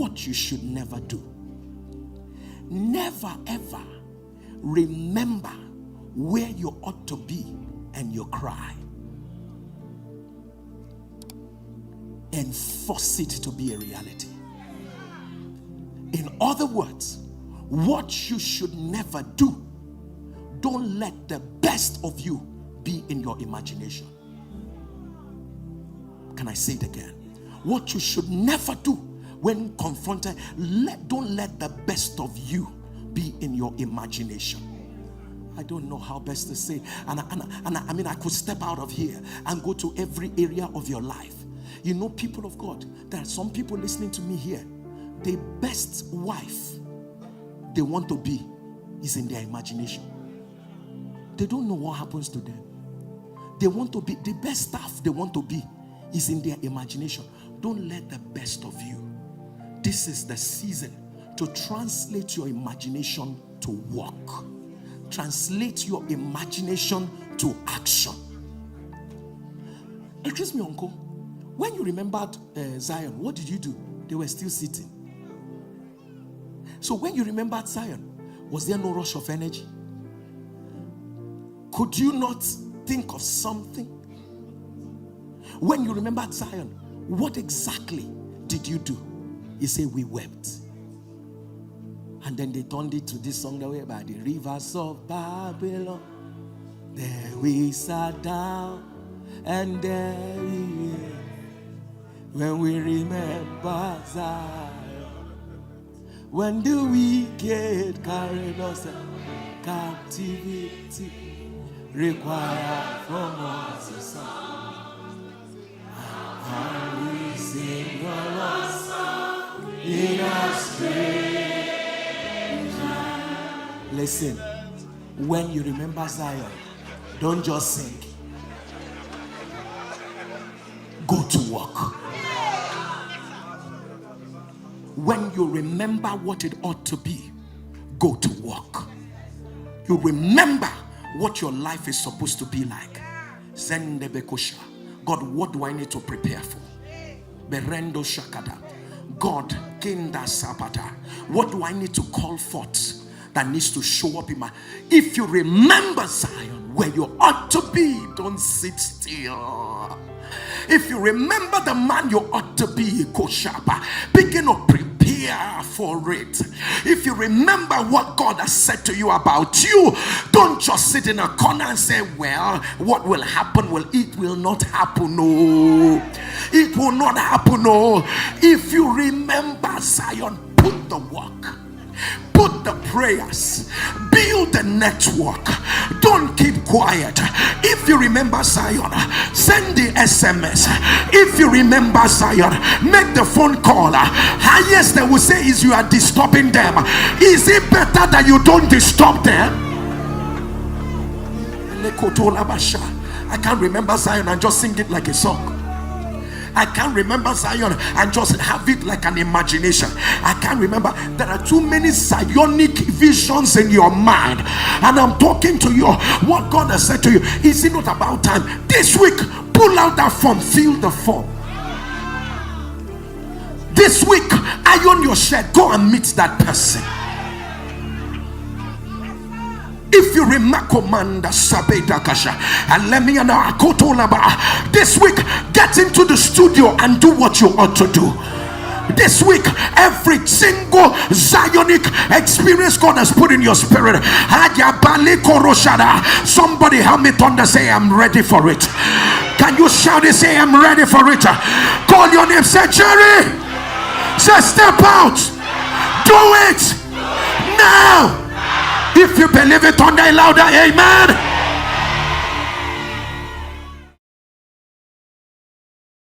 what you should never do. Never ever remember where you ought to be and you cry. Enforce it to be a reality. In other words, what you should never do, don't let the best of you be in your imagination. Can I say it again? What you should never do when confronted, don't let the best of you be in your imagination. I don't know how best to say. And I mean, I could step out of here and go to every area of your life. You know, people of God, there are some people listening to me here. The best wife they want to be is in their imagination. They don't know what happens to them. They want to be the best staff they want to be is in their imagination. Don't let the best of you. This is the season to translate your imagination to work. Translate your imagination to action. Excuse me, uncle. When you remembered Zion, what did you do? They were still sitting. So when you remembered Zion, was there no rush of energy? Could you not think of something? When you remembered Zion, what exactly did you do? You say, we wept. And then they turned it to this song that way by the rivers of Babylon. There we sat down and there we wept. When we remember Zion, when the wicked carried us captivity, required from us a song, and we sing a song in a strange land. Listen, when you remember Zion, don't just sing. Go to work. When you remember what it ought to be, go to work. You remember what your life is supposed to be like. God, what do I need to prepare for? Berendo Shakada. God, Kinda Sabata. What do I need to call forth that needs to show up in my... If you remember Zion, where you ought to be, don't sit still. If you remember the man you ought to be, Koshaba, begin to prepare for it. If you remember what God has said to you about you, don't just sit in a corner and say, well, what will happen? Well, it will not happen. No, it will not happen. No. If you remember Zion, put the work. Put the prayers, build the network. Don't keep quiet. If you remember Zion, send the SMS. If you remember Zion, make the phone call. Highest they will say is you are disturbing them. Is it better that you don't disturb them? I can't remember Zion and just sing it like a song. I can't remember Zion and just have it like an imagination. I can't remember. There are too many Zionic visions in your mind. And I'm talking to you. What God has said to you. Is it not about time? This week, pull out that form. Fill the form. This week, iron your shirt. Go and meet that person. If you remember Commander Sabeta Kasha and let me know this week, get into the studio and do what you ought to do. This week, every single Zionic experience God has put in your spirit. Somebody help me thunder, say I'm ready for it. Can you shout it? Say I'm ready for it. Call your name, say Jerry. Say step out. Do it now. If you believe it, thunder louder, amen.